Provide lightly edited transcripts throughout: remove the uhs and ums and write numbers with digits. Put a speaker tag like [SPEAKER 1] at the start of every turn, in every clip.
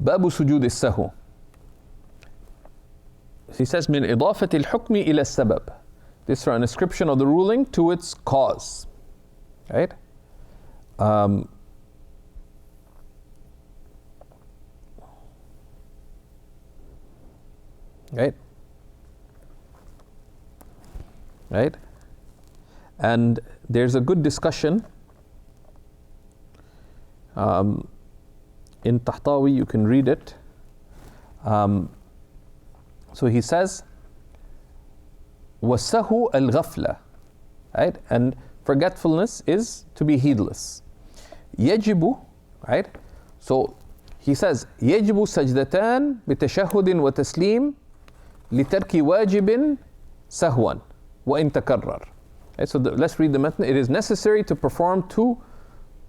[SPEAKER 1] باب سجود السهو. He says من إضافة الحكم إلى السبب. This is an ascription of the ruling to its cause. Right? Right? Right? And there's a good discussion in Tahtawi, you can read it. So he says, وَالسَّهُ الْغَفْلَةِ, right? And forgetfulness is to be heedless. يجب, right? So he says, يجب سجدتان بتشهد وتسليم لترك واجب سهوا وإن تكرر. Right? So let's read the matn. It is necessary to perform 2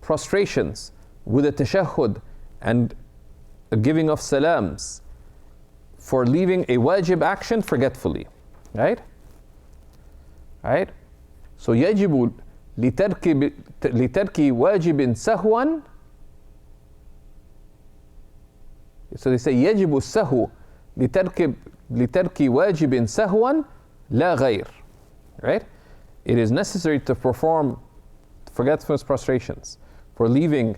[SPEAKER 1] prostrations with a tashahhud and a giving of salams for leaving a wajib action forgetfully. Right? Right? So يجب لترك واجب سهوا. So they say يجب السهو لترك واجب سهوا لا غير. Right? It is necessary to perform forgetfulness prostrations for leaving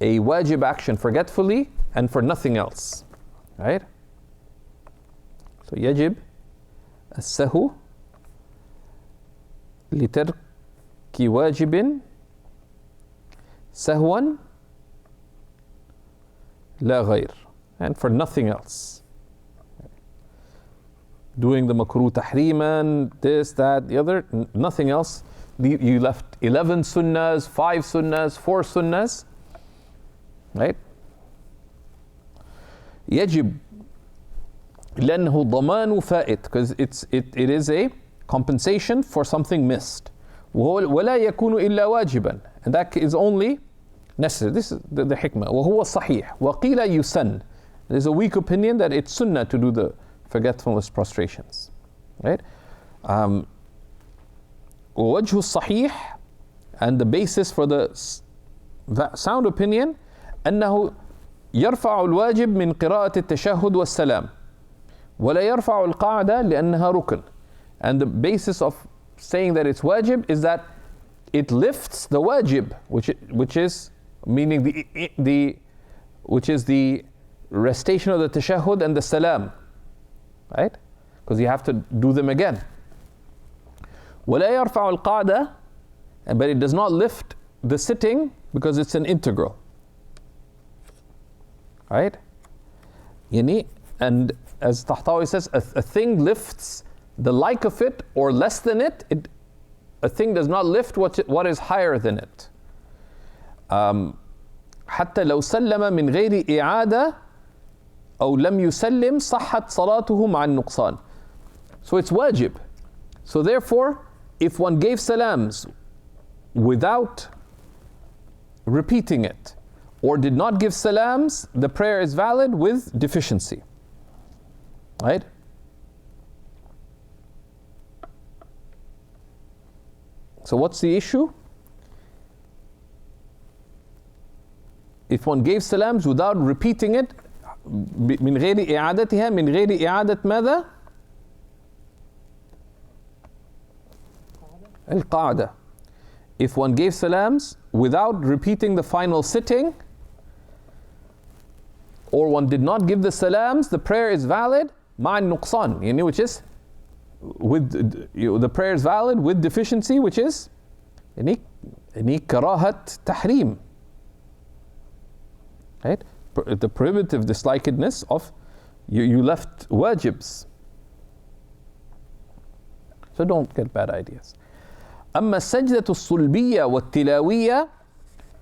[SPEAKER 1] a wajib action forgetfully and for nothing else. Right? So يجب السهو لترك واجب سهوا لا غير, and for nothing else. Doing the makruh tahriman, this, that, the other, nothing else. You left 11 sunnahs, 5 sunnahs, 4 sunnahs. Right? يجب لأنه ضمان فائت, because it is a compensation for something missed. ولا يكون إلا واجبا, and that is only necessary. This is the hikmah. وهو الصحيح وقيل يسن. There's a weak opinion that it's sunnah to do the forgetfulness prostrations. Right? ووجه الصحيح, and the basis for the sound opinion, أنه يرفع الواجب من قراءة التشهد والسلام ولا يرفع القاعدة لأنها ركن. And the basis of saying that it's wajib is that it lifts the wajib, which is meaning which is the recitation of the tashahhud and the salam, right? Because you have to do them again. ولا يرفع القاعدة, but it does not lift the sitting because it's an integral, right? يعني, and as Tahtawi says, a thing lifts the like of it or less than it. A thing does not lift what is higher than it. حتى لو سلم من غير إعادة أو لم يسلم صحت صلاته مع النقصان. So it's wajib. So therefore, if one gave salams without repeating it, or did not give salams, the prayer is valid with deficiency. Right? So what's the issue? If one gave salams without repeating it, من غير إعادتها, من غير إعادة ماذا؟ القاعدة. If one gave salams without repeating the final sitting, or one did not give the salams, the prayer is valid مع النقصان, يعني, which is with the prayer is valid with deficiency, which is يعني كراهة تحريم. Right? The prohibitive dislikedness of you left wajibs. So don't get bad ideas. أما السجدة الصلبية والتلاوية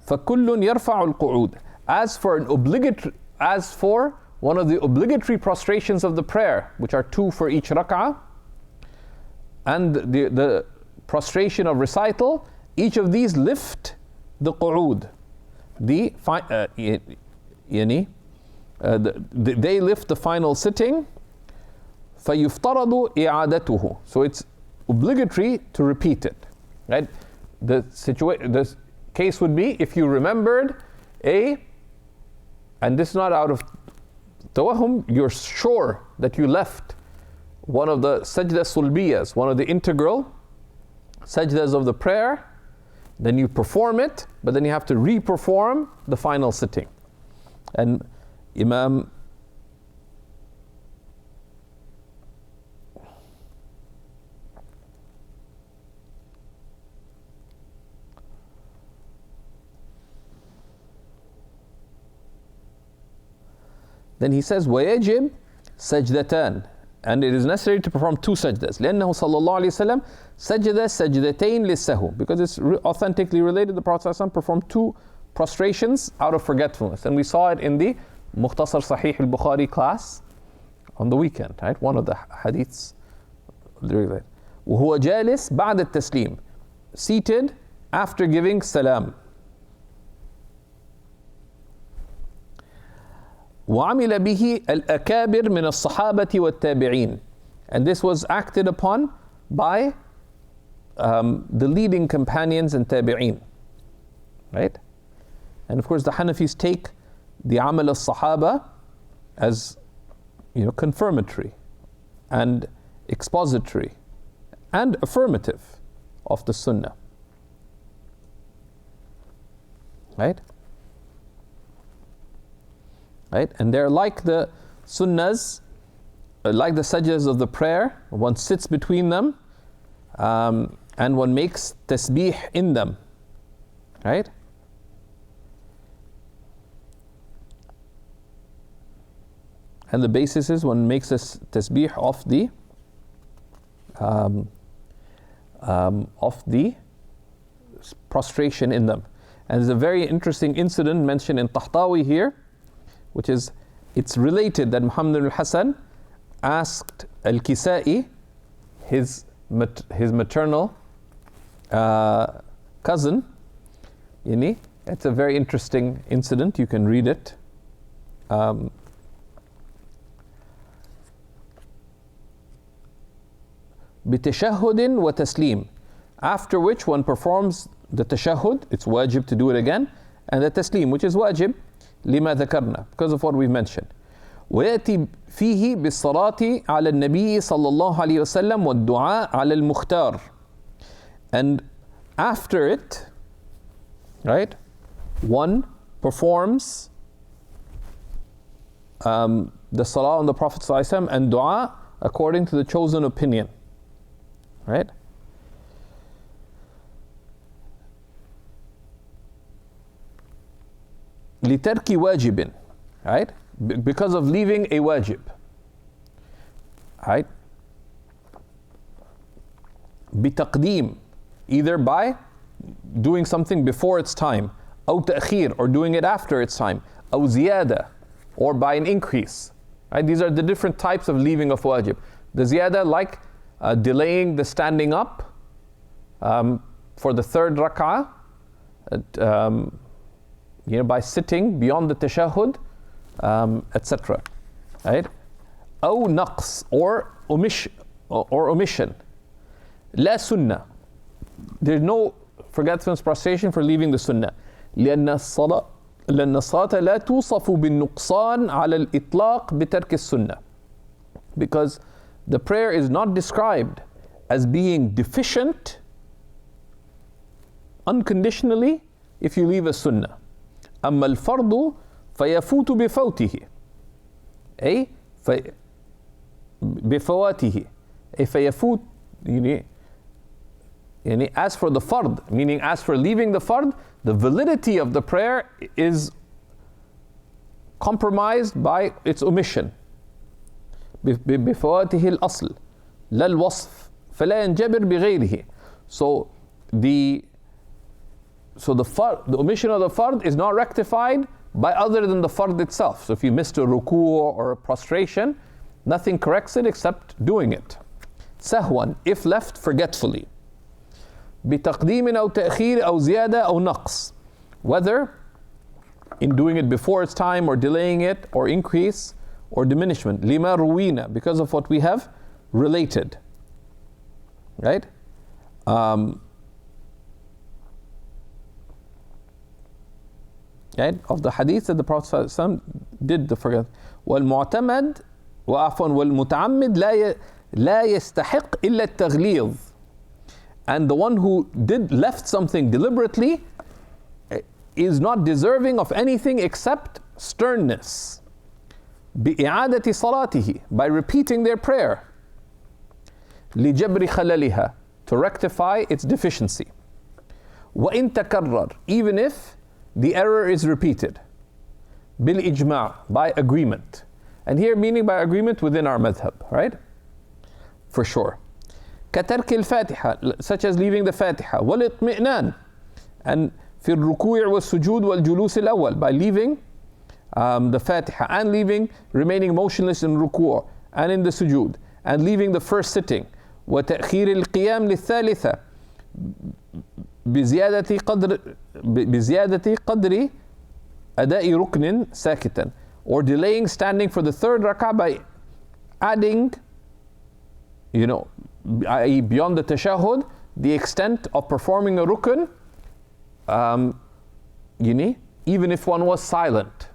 [SPEAKER 1] فكل يرفع القعود. As for one of the obligatory prostrations of the prayer, which are 2 for each rak'ah, and the prostration of recital, each of these lift the qu'ud. They lift the final sitting. فَيُفْتَرَضُ إِعَادَتُهُ. So it's obligatory to repeat it. Right? The case would be if you remembered and this is not out of tawahum, you're sure that you left one of the sajda sulbiyas, one of the integral sajdas of the prayer, then you perform it, but then you have to re-perform the final sitting. And Imam then he says وَيَجِبْ سَجْدَتَانِ, and it is necessary to perform two sajdas. لأنه صلى الله عليه وسلم سجد سجدتين للسهو, because it's authentically related. The Prophet ﷺ performed two prostrations out of forgetfulness, and we saw it in the Mukhtasar Sahih al-Bukhari class on the weekend, right? One of the hadiths. وهو جالس بعد التسليم, seated after giving salam. وعمل به الأكابر من الصحابة والتابعين, and this was acted upon by the leading companions and tabi'een, right? And of course the Hanafis take the amal al-sahaba as, you know, confirmatory and expository and affirmative of the sunnah, right? Right? And they're like the sunnahs, like the sajdas of the prayer. One sits between them and one makes tasbih in them, right? And the basis is one makes a tasbih of the prostration in them. And there's a very interesting incident mentioned in Tahtawi here, which is, it's related that Muhammad al-Hasan asked al-Kisa'i, his maternal cousin, it's a very interesting incident, you can read it. بِتَشَهُّدٍ وَتَسْلِيمٍ, after which one performs the tashahhud, it's wajib to do it again, and the taslim, which is wajib, لما ذكرنا, because of what we've mentioned. ويأتي فيه بالصلاة على النبي صلى الله عليه وسلم والدعاء على المختار. And after it, right, one performs the salah on the Prophet صلى الله عليه وسلم and dua according to the chosen opinion, right? لِتَرْكِ وَاجِبٍ, right? Because of leaving a wajib, right? بِتَقْدِيم, either by doing something before its time, أو تأخير, or doing it after its time, أو زيادة, or by an increase, right? These are the different types of leaving of wajib. The ziyada, like delaying the standing up for the third rak'ah, by sitting beyond the tashahhud, etc. Right? أو نقص, or omission. لا سنة, there's no forgetfulness prostration for leaving the sunnah. لأن الصلاة لا توصف بالنقصان على الإطلاق بترك السنة, because the prayer is not described as being deficient unconditionally if you leave a sunnah. أما الفرض فيفوت بفوته, أي بفواته, أي فيفوت, as for the fard, meaning as for leaving the fard, the validity of the prayer is compromised by its omission. بفواته الأصل لا الوصف فلا ينجبر بغيره. So the omission of the fard is not rectified by other than the fard itself. So if you missed a ruku or a prostration, nothing corrects it except doing it. سهوا, if left forgetfully. بتقديم أو تأخير أو زيادة أو نقص, whether in doing it before its time or delaying it or increase or diminishment. لما روينا, because of what we have related, right? right, of the hadith that the Prophet ﷺ did the forget. والمعتمد وعفوا والمتعمد لا يستحق إلا التغليظ. And the one who left something deliberately is not deserving of anything except sternness. بإعادة صلاته, by repeating their prayer. لجبر خللها, to rectify its deficiency. وإن تكرر, even if the error is repeated. بالإجماع, by agreement. And here meaning by agreement within our madhab, right? For sure. كترك الفاتحة, such as leaving the Fatiha. والاطمئنان, and في الركوع والسجود والجلوس الأول, by leaving the Fatiha and remaining motionless in ruku' and in the sujood and leaving the first sitting. وتأخير القيام للثالثة بزيادة قدر أداء ركن ساكتا, or delaying standing for the third rak'ah by adding, i.e. beyond the tashahhud, the extent of performing a rukn, even if one was silent.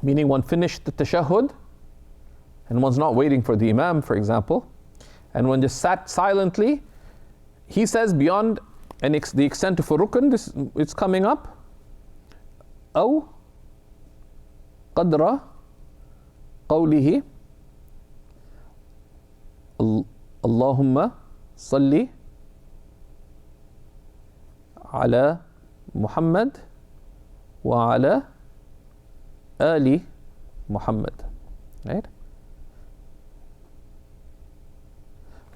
[SPEAKER 1] Meaning one finished the tashahhud and one's not waiting for the imam, for example, and one just sat silently. He says beyond the extent of a rukn, it's coming up. أو قدر قوله اللهم صل على محمد وعلى آل محمد, right?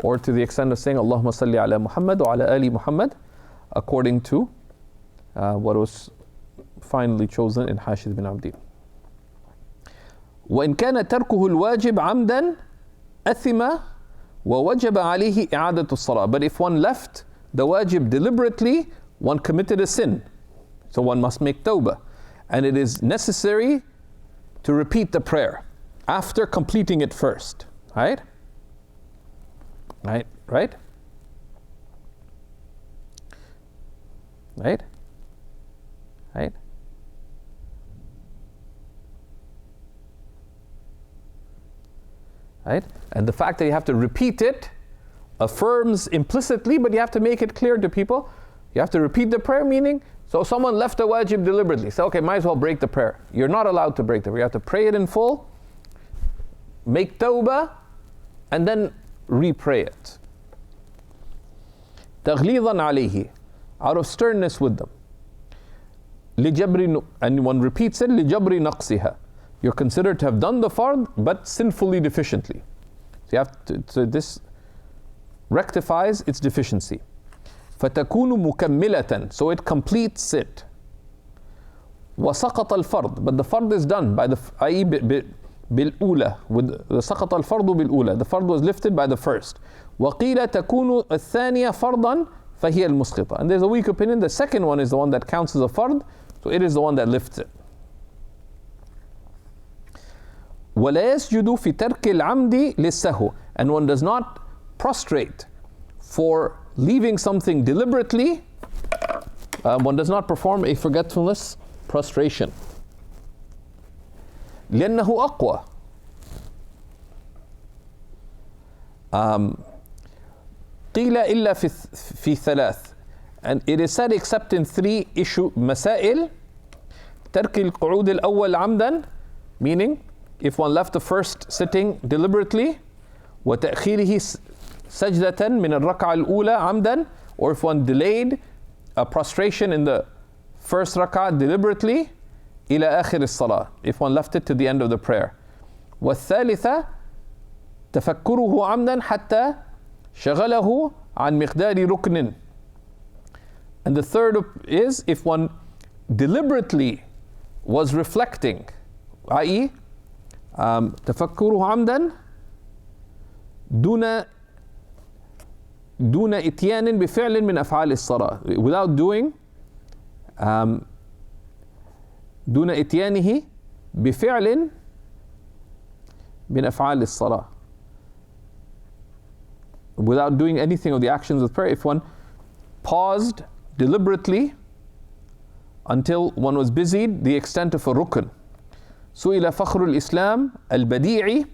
[SPEAKER 1] Or to the extent of saying Allahumma salli ala Muhammad wa ala ali Muhammad, according to what was finally chosen in Hashid bin Abdi. وإن كان تركه الواجب عمدا أثم ووجب عليه إعادة الصلاة. But if one left the wajib deliberately, one committed a sin. So one must make tawbah. And it is necessary to repeat the prayer after completing it first. Right? Right? Right? Right? Right? Right? And the fact that you have to repeat it affirms implicitly, but you have to make it clear to people. You have to repeat the prayer, meaning, so someone left a wajib deliberately. Say, okay, might as well break the prayer. You're not allowed to break the prayer. You have to pray it in full, make tawbah, and then re-pray it. تغليظا عليه, out of sternness with them. لجبر, and one repeats it, لجبر نقصها. You're considered to have done the fard, but sinfully deficiently. So you have to, so this rectifies its deficiency. فَتَكُونُ مُكَمِّلَةً, so it completes it. وَسَقَطَ الْفَرْض, but the fard is done by the, i.e. بِالْأُولَى, with the سَقَطَ الْفَرْضُ بِالْأُولَى, the fard was lifted by the first. وَقِيلَ تَكُونُ الثَّانِيَ فَرْضًا فَهِيَ الْمُسْقِطَةِ, and there's a weak opinion, the second one is the one that counts as a fard, so it is the one that lifts it. وَلَا يَسْجُدُ فِي تَرْكِ الْعَمْدِ لِلسَّهُ, and one does not prostrate for leaving something deliberately. One does not perform a forgetfulness prostration. لأنه أقوى. قيل إلا في ثلاث, and it is said except in three مسائل. ترك القعود الأول عمدا, meaning if one left the first sitting deliberately, وتأخيره سجدة من الركعة الأولى عمدا, or if one delayed a prostration in the first rak'ah deliberately, إلى آخر الصلاة, if one left it to the end of the prayer. والثالثة تفكره عمدا حتى شغله عن مقدار ركن. And the third is if one deliberately was reflecting, i.e. تفكره عمدا دون إتيان بفعل من أفعال الصلاة, without doing دون إتيانه بفعل من أفعال الصلاة, without doing anything of the actions of prayer. If one paused deliberately until one was busied the extent of a rukn. سئل فخر الإسلام البديعي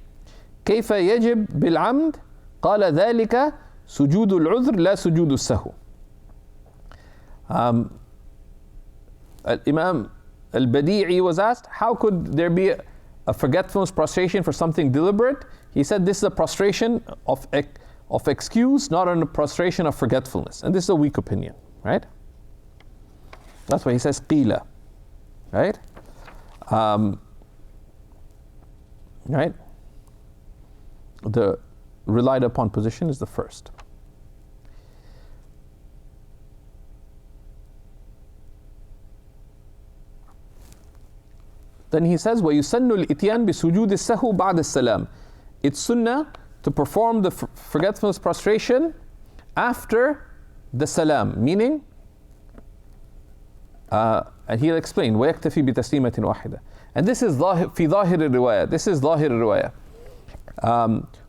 [SPEAKER 1] كيف يجب بالعمد قال ذلك سجود العذر لا سجود السهو. Imam al-Badi'i was asked, how could there be a forgetfulness prostration for something deliberate? He said this is a prostration of excuse, not a prostration of forgetfulness. And this is a weak opinion, right? That's why he says qila, right? Right? The relied upon position is the first. Then he says, وَيُسَنُّ الْإِتْيَانِ بِسُجُودِ السَّهُ بَعْدَ السَّلَامِ. It's sunnah to perform the forgetfulness prostration after the salam, meaning, and he'll explain, وَيَكْتَفِي بِتَسْلِيمَةٍ وَاحِدَةٍ. And this is في ظاهر الرواية. This is ظاهر الرواية.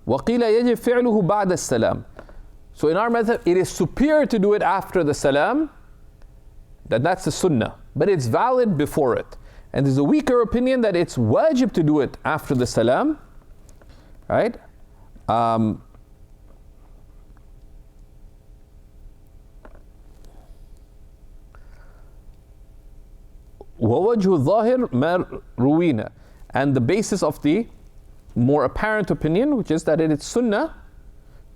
[SPEAKER 1] وَقِيلَ يَجِبْ فِعْلُهُ بَعْدَ السَّلَامِ. So in our method, it is superior to do it after the salam. That's the sunnah. But it's valid before it. And there's a weaker opinion that it's wajib to do it after the salam, right? وَوَجْهُ الظَّاهِرِ مَا رُوِينَ. And the basis of the more apparent opinion, which is that it is sunnah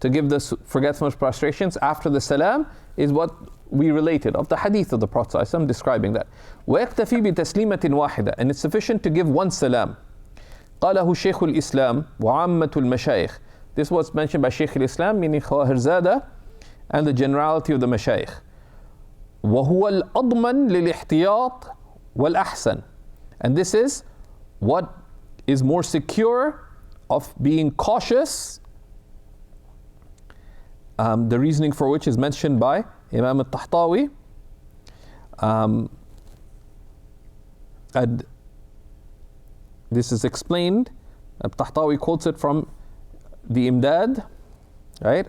[SPEAKER 1] to give the forgetfulness prostrations after the salam, is what we related of the hadith of the Prophet ﷺ describing that. وَيَكْتَفِي بِتَسْلِيمَةٍ وَاحِدَةٍ. And it's sufficient to give one salam. قاله شيخ الإسلام وعامة المشايخ. This was mentioned by Shaykh al-Islam, meaning Khawahirzada, and the generality of the mashayikh. وَهُوَ الْأَضْمَنْ لِلْإِحْتِيَاطِ وَالْأَحْسَنِ. And this is what is more secure of being cautious, the reasoning for which is mentioned by Imam al-Tahtawi, and this is explained. Al-Tahtawi quotes it from the Imdad, right?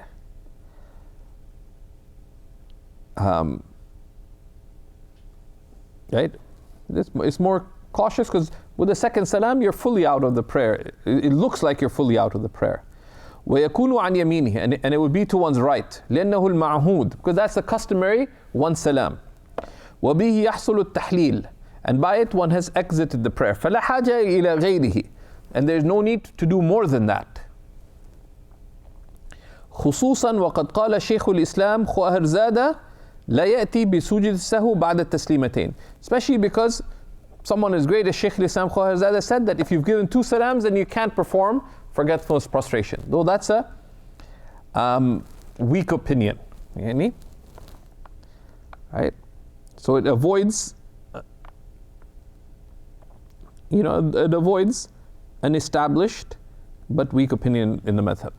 [SPEAKER 1] Right? It's more cautious because with the second salam you're fully out of the prayer. It looks like you're fully out of the prayer. وَيَكُونُ عَنْ يَمِينِهِ. And it would be to one's right. لأنه المعهود. Because that's the customary one salam. وَبِهِ يَحْصُلُ التَّحْلِيلِ. And by it one has exited the prayer. فَلَا حَاجَةَ إِلَى غَيْرِهِ. And there's no need to do more than that. خصوصا وقد قال شيخ الإسلام خواهرزادة لا يأتي بسجود السهو بعد التسليمتين. Especially because someone as great as Shaykh al-Islam Khawahirzada said that if you've given two salams then you can't perform forgetfulness prostration. Though that's a weak opinion. Right? So it avoids, it avoids an established but weak opinion in the madhab.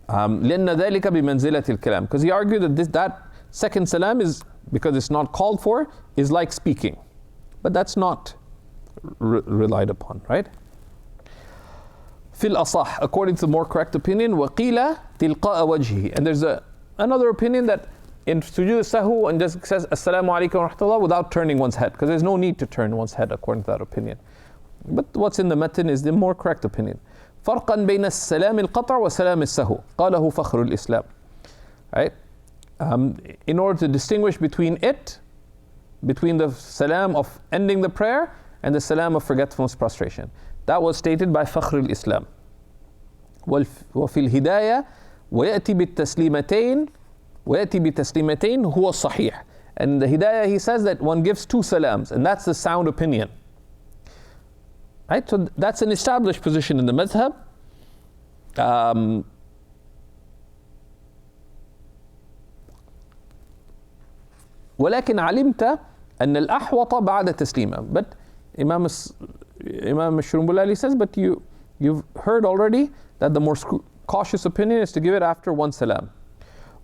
[SPEAKER 1] لأن ذلك بمنزلة الكلام. Because he argued that that second salam is, because it's not called for, is like speaking. But that's not relied upon, right? في الأصح, according to the more correct opinion, وقيل تلقاء وجهه. And there's another opinion that in sujood sahu and just says Assalamu alaikum wa rahmatullah without turning one's head, because there's no need to turn one's head according to that opinion. But what's in the matan is the more correct opinion. فرقا بين السلام القطع وسلام السهو قاله فخر الإسلام. Right? In order to distinguish between the salam of ending the prayer and the salam of forgetfulness prostration. That was stated by Fakhr al-Islam. وفي الهداية ويأتي بتسليمتين هو الصحيح. And the Hidayah he says that one gives two salams, and that's the sound opinion. Right? So that's an established position in the madhab. ولكن علمت أن الأحوط بعد تسليمة. But Imam al-Shrumbulali says, but you've heard already that the more cautious opinion is to give it after one salam.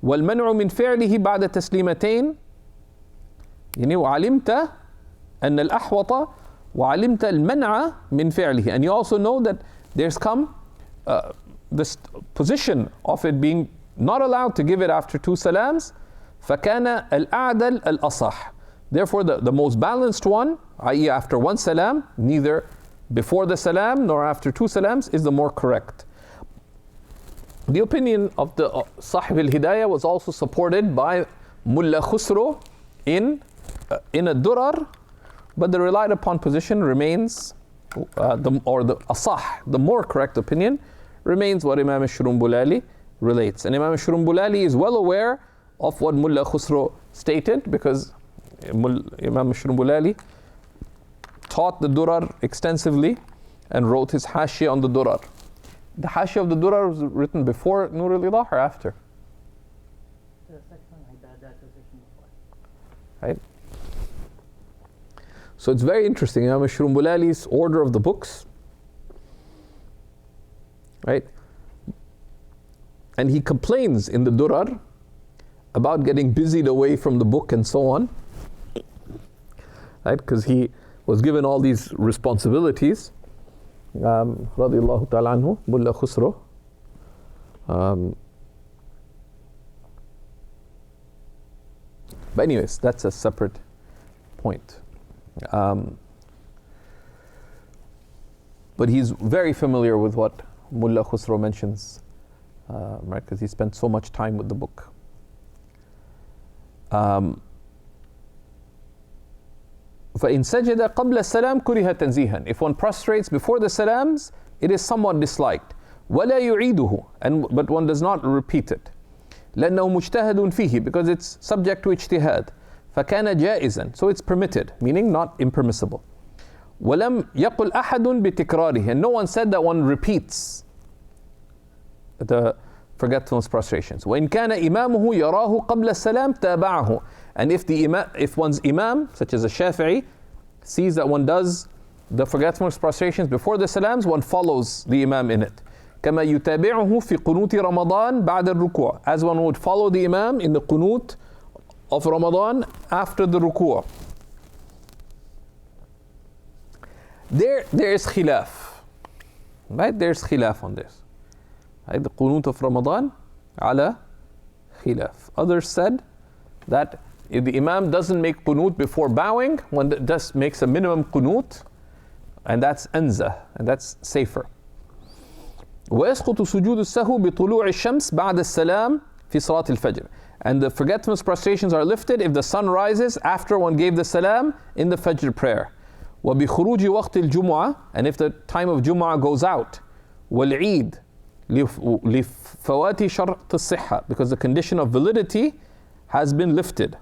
[SPEAKER 1] والمنع من فعله بعد تسليمتين. يعني وعلمت أن الأحوط وعلمت المنع من فعله. And you also know that there's come this position of it being not allowed to give it after two salams. فكان الأعدل الأصح. Therefore, the most balanced one, i.e. after one salam, neither before the salam nor after two salams, is the more correct. The opinion of the Sahib al-Hidayah was also supported by Mullah Khusro in a Durar, but the relied upon position remains, the asah, the more correct opinion, remains what Imam al-Shrumbulali relates. And Imam al-Shrumbulali is well aware of what Mullah Khusro stated, because Imam al-Shrumbulali taught the Durar extensively and wrote his Hashiyah on the Durar. The Hashiyah of the Durar was written before Nur al-Idah or after? Right? So it's very interesting. Imam al-Shrumbulali's order of the books, right? And he complains in the Durar about getting busied away from the book and so on, right? Because he was given all these responsibilities. Radiallahu ta'ala anhu, Mullah Khusro. But anyways, that's a separate point. But he's very familiar with what Mullah Khusro mentions, right? Because he spent so much time with the book. فَإِن سَجَدَ قَبْلَ السَّلَامِ كُرِهَ تَنْزِيهًا. If one prostrates before the salams, it is somewhat disliked. وَلَا يُعِيدُهُ, but one does not repeat it. لأنه مجتهد فيه, because it's subject to ijtihad. فكان جائزا, so it's permitted, meaning not impermissible. ولم يقل أحد بتكراره, and no one said that one repeats the forgetfulness prostrations. وإن كان إمامه يراه قبل السلام تابعه, and if one's imam, such as a Shafi'i, sees that one does the forgetfulness prostrations before the salams, one follows the imam in it. كما يتابعه في قنوت رمضان بعد الركوع, as one would follow the imam in the qunut of Ramadan after the ruku'. There is khilaf, right? There's khilaf on this, right? The qunut of Ramadan ala khilaf. Others said that if the imam doesn't make qunut before bowing, one just makes a minimum qunut, and that's anza, and that's safer. ويسقط سجود السهو بطلوع الشمس بعد السلام في صلاة الفجر. And the forgetfulness prostrations are lifted if the sun rises after one gave the salam in the Fajr prayer. وبخروج وقت الجمعة, and if the time of Jum'ah goes out. والعيد لفوات شرط الصحة, because the condition of validity has been lifted.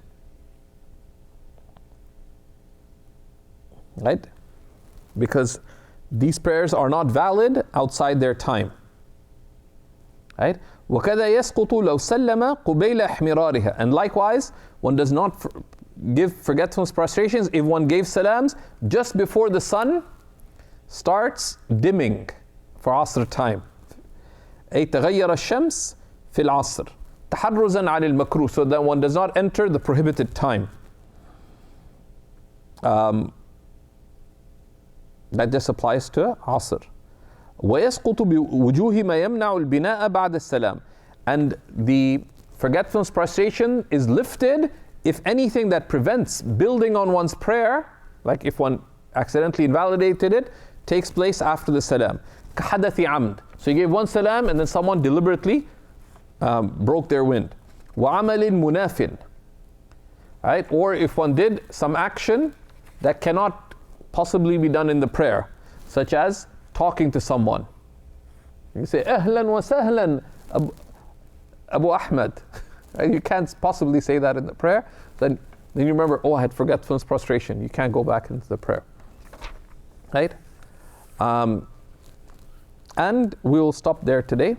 [SPEAKER 1] Right? Because these prayers are not valid outside their time. Right? وَكَذَا يَسْقُطُ لَوْ سَلَّمَ قُبَيْلَ احْمِرَارِهَا. And likewise, one does not give forgetfulness prostrations if one gave salams just before the sun starts dimming for Asr time. أي تغير الشمس في العصر تحرزا عن المكروه, so that one does not enter the prohibited time. That just applies to Asr. وَيَسْقُطُ بِوُجُوهِ مَا يَمْنَعُ الْبِنَاءَ بَعْدَ السَّلَامِ. And the forgetfulness prostration is lifted if anything that prevents building on one's prayer, like if one accidentally invalidated it, takes place after the salam. كَحَدَثِ عَمْد. So you gave one salam and then someone deliberately broke their wind. وَعَمَلٍ مُنَافٍ. Right? Or if one did some action that cannot possibly be done in the prayer, such as talking to someone. You say, Ahlan wa sahlan, Abu Ahmad. You can't possibly say that in the prayer. Then you remember, oh, I had forgetfulness prostration. You can't go back into the prayer. Right? And we will stop there today.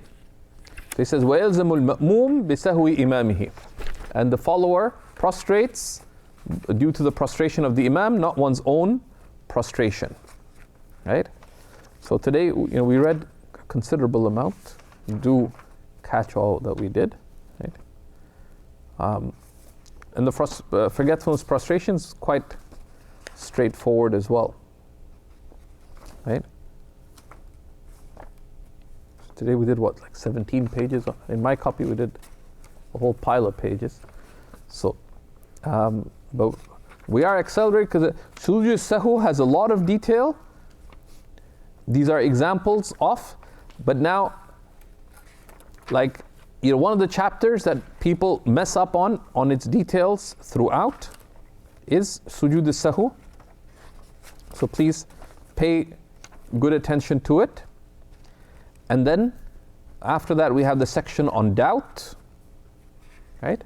[SPEAKER 1] So he says, وَيَلْزَمُ الْمَأْمُومِ بِسَهْوِ إِمَامِهِ. And the follower prostrates due to the prostration of the imam, not one's own prostration. Right? So today, we read a considerable amount. Do catch all that we did. Right? And the forgetfulness prostration is quite straightforward as well. Right? So today we did what, like 17 pages? In my copy we did a whole pile of pages. So, but We are accelerated because Sujood Sahu has a lot of detail. These are examples of, but now, like, one of the chapters that people mess up on its details throughout is Sujood Sahu. So please pay good attention to it. And then after that we have the section on doubt, right?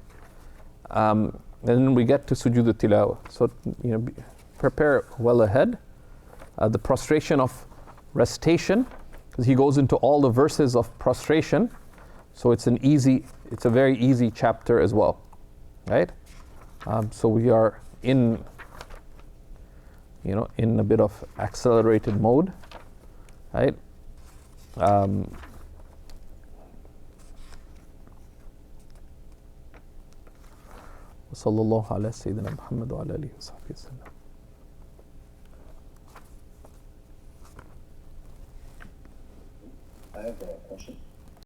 [SPEAKER 1] Then we get to Sujood Tilawa. So prepare well ahead. The prostration of recitation, because he goes into all the verses of prostration. So it's a very easy chapter as well, right? So we are in a bit of accelerated mode, right? وصلى الله على سيدنا محمد وعلى آله وصحبه وسلم.
[SPEAKER 2] I have a question.